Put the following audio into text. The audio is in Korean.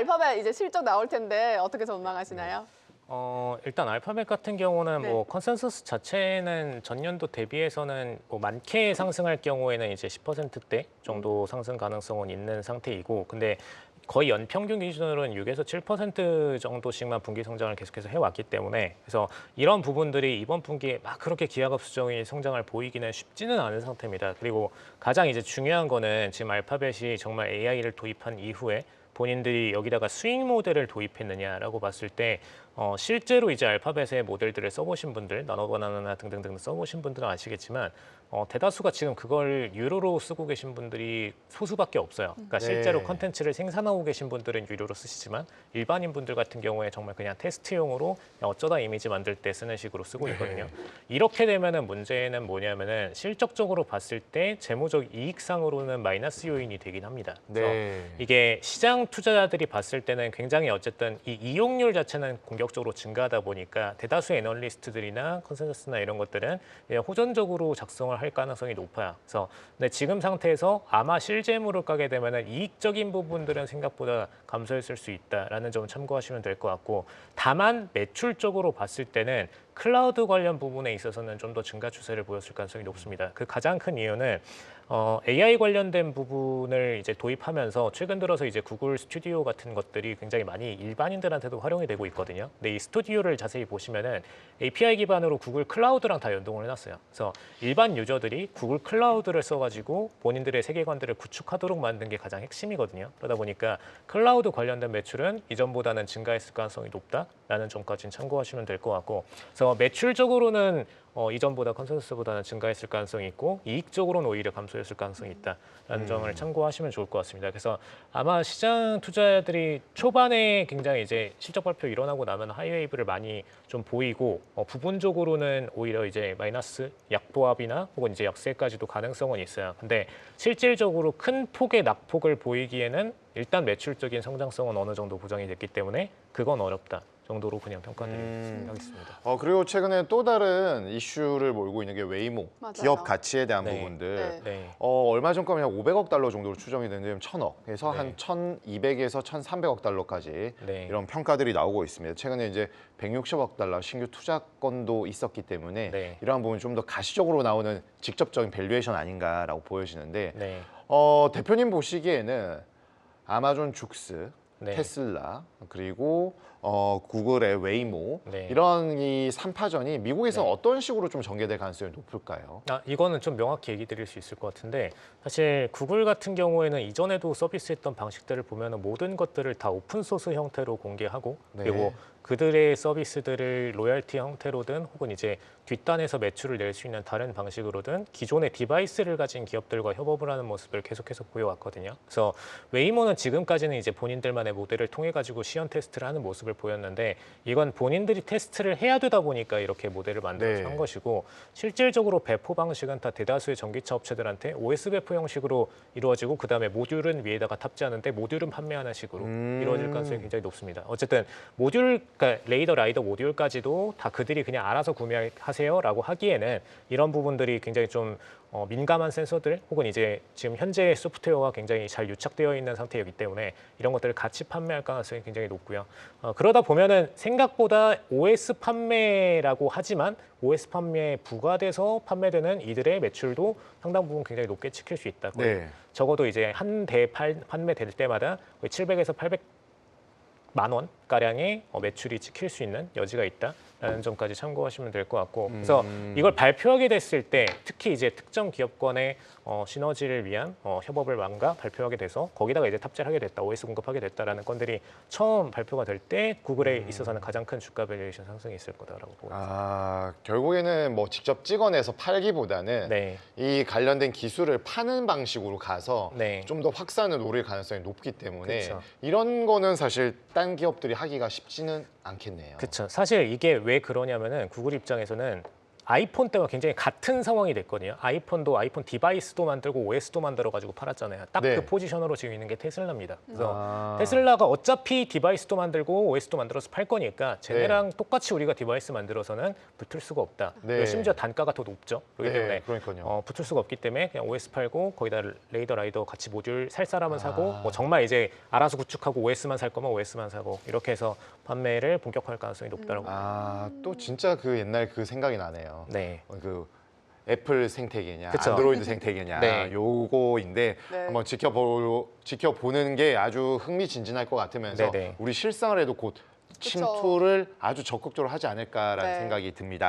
알파벳 이제 실적 나올 텐데 어떻게 전망하시나요? 일단 알파벳 같은 경우는 네. 뭐 컨센서스 자체는 전년도 대비해서는 뭐 많게 상승할 경우에는 이제 10%대 정도 상승 가능성은 있는 상태이고, 근데 거의 연평균 기준으로는 6에서 7% 정도씩만 분기 성장을 계속해서 해왔기 때문에, 그래서 이런 부분들이 이번 분기에 막 그렇게 기하급수적인 성장을 보이기는 쉽지는 않은 상태입니다. 그리고 가장 이제 중요한 거는 지금 알파벳이 정말 AI를 도입한 이후에 본인들이 여기다가 스윙 모델을 도입했느냐라고 봤을 때 실제로 이제 알파벳의 모델들을 써보신 분들, 나노바나나 등등등 써보신 분들은 아시겠지만 대다수가 지금 그걸 유료로 쓰고 계신 분들이 소수밖에 없어요. 그러니까 네. 실제로 컨텐츠를 생산하고 계신 분들은 유료로 쓰시지만 일반인 분들 같은 경우에 정말 그냥 테스트용으로 그냥 어쩌다 이미지 만들 때 쓰는 식으로 쓰고 있거든요. 이렇게 되면은 문제는 뭐냐면은 실적적으로 봤을 때 재무적 이익상으로는 마이너스 요인이 되긴 합니다. 그래서 네. 이게 시장 투자자들이 봤을 때는 굉장히 어쨌든 이 이용률 자체는 공격적으로 증가하다 보니까 대다수의 애널리스트들이나 컨센서스나 이런 것들은 그냥 호전적으로 작성을 할 가능성이 높아요. 그래서 근데 지금 상태에서 아마 실재무를 까게 되면은 이익적인 부분들은 생각보다 감소했을 수 있다라는 점을 참고하시면 될 것 같고, 다만 매출적으로 봤을 때는 클라우드 관련 부분에 있어서는 좀 더 증가 추세를 보였을 가능성이 높습니다. 그 가장 큰 이유는 AI 관련된 부분을 이제 도입하면서 최근 들어서 이제 구글 스튜디오 같은 것들이 굉장히 많이 일반인들한테도 활용이 되고 있거든요. 근데 이 스튜디오를 자세히 보시면은 API 기반으로 구글 클라우드랑 다 연동을 해놨어요. 그래서 일반 유저들이 구글 클라우드를 써가지고 본인들의 세계관들을 구축하도록 만든 게 가장 핵심이거든요. 그러다 보니까 클라우드 관련된 매출은 이전보다는 증가했을 가능성이 높다라는 점까지는 참고하시면 될 것 같고, 그래서 매출적으로는 이전보다 컨센서스보다는 증가했을 가능성이 있고 이익적으로는 오히려 감소했을 가능성이 있다라는 점을 참고하시면 좋을 것 같습니다. 그래서 아마 시장 투자자들이 초반에 굉장히 이제 실적 발표 일어나고 나면 하이웨이브를 많이 좀 보이고 부분적으로는 오히려 이제 마이너스 약보합이나 혹은 이제 약세까지도 가능성은 있어요. 근데 실질적으로 큰 폭의 낙폭을 보이기에는 일단 매출적인 성장성은 어느 정도 보장이 됐기 때문에 그건 어렵다 정도로 그냥 평가드리겠습니다. 그리고 최근에 또 다른 이슈를 몰고 있는 게 웨이모, 맞아요. 기업 가치에 대한 네. 부분들. 네. 얼마 전까지 한 500억 달러 정도로 추정이 되는데 1000억, 그래서 네. 한 1200에서 1300억 달러까지 네. 이런 평가들이 나오고 있습니다. 최근에 이제 160억 달러 신규 투자건도 있었기 때문에 네. 이러한 부분이 좀 더 가시적으로 나오는 직접적인 밸류에이션 아닌가라고 보여지는데 네. 대표님 보시기에는 아마존 죽스, 네. 테슬라, 그리고 구글의 웨이모, 네. 이런 이 3파전이 미국에서 네. 어떤 식으로 좀 전개될 가능성이 높을까요? 이거는 좀 명확히 얘기 드릴 수 있을 것 같은데, 사실 구글 같은 경우에는 이전에도 서비스했던 방식들을 보면 모든 것들을 다 오픈소스 형태로 공개하고 네. 그리고 그들의 서비스들을 로열티 형태로든 혹은 이제 뒷단에서 매출을 낼 수 있는 다른 방식으로든 기존의 디바이스를 가진 기업들과 협업을 하는 모습을 계속해서 보여왔거든요. 그래서 웨이모는 지금까지는 이제 본인들만의 모델을 통해 가지고 시연 테스트를 하는 모습을 보였는데, 이건 본인들이 테스트를 해야 되다 보니까 이렇게 모델을 만들어서 네. 한 것이고, 실질적으로 배포 방식은 다 대다수의 전기차 업체들한테 OS 배포 형식으로 이루어지고 그다음에 모듈은 위에다가 탑재하는데 모듈은 판매하는 식으로 이루어질 가능성이 굉장히 높습니다. 어쨌든 모듈, 그러니까 레이더 라이더 모듈까지도 다 그들이 그냥 알아서 구매하세요라고 하기에는 이런 부분들이 굉장히 좀 민감한 센서들 혹은 이제 지금 현재 소프트웨어가 굉장히 잘 유착되어 있는 상태이기 때문에 이런 것들을 같이 판매할 가능성이 굉장히 높고요. 그러다 보면은 생각보다 OS 판매라고 하지만 OS 판매에 부과돼서 판매되는 이들의 매출도 상당 부분 굉장히 높게 찍힐 수 있다. 네. 적어도 이제 한 대 판매될 때마다 700에서 800만 원 가량의 매출이 찍힐 수 있는 여지가 있다라는 점까지 참고하시면 될 것 같고, 그래서 이걸 발표하게 됐을 때 특히 이제 특정 기업권의 시너지를 위한 협업을 망가 발표하게 돼서 거기다가 이제 탑재를 하게 됐다, OS 공급하게 됐다라는 건들이 처음 발표가 될 때 구글에 있어서는 가장 큰 주가 밸류에이션 상승이 있을 거다라고 보고 있습니다. 결국에는 뭐 직접 찍어내서 팔기보다는 네. 이 관련된 기술을 파는 방식으로 가서 네. 좀 더 확산을 노릴 가능성이 높기 때문에 그쵸. 이런 거는 사실 딴 기업들이 하기가 쉽지는 않겠네요. 그렇죠. 사실 이게 왜 그러냐면은 구글 입장에서는 아이폰 때와 굉장히 같은 상황이 됐거든요. 아이폰도 아이폰 디바이스도 만들고 OS도 만들어가지고 팔았잖아요. 딱 그 네. 포지션으로 지금 있는 게 테슬라입니다. 그래서 아. 테슬라가 어차피 디바이스도 만들고 OS도 만들어서 팔 거니까 쟤네랑 똑같이 우리가 디바이스 만들어서는 붙을 수가 없다. 네. 그리고 심지어 단가가 더 높죠. 그렇기 때문에 그러니까요. 붙을 수가 없기 때문에 그냥 OS 팔고 거기다 레이더 라이더 같이 모듈 살 사람은 사고 뭐 정말 이제 알아서 구축하고 OS만 살 거면 OS만 사고 이렇게 해서 판매를 본격화할 가능성이 높다고. 또 진짜 그 옛날 그 생각이 나네요. 네. 그 애플 생태계냐, 그쵸. 안드로이드 생태계냐, 네. 요거인데 네. 한번 지켜보는 게 아주 흥미진진할 것 같으면서 네네. 우리 실생활에도 곧 침투를 아주 적극적으로 하지 않을까라는 네. 생각이 듭니다.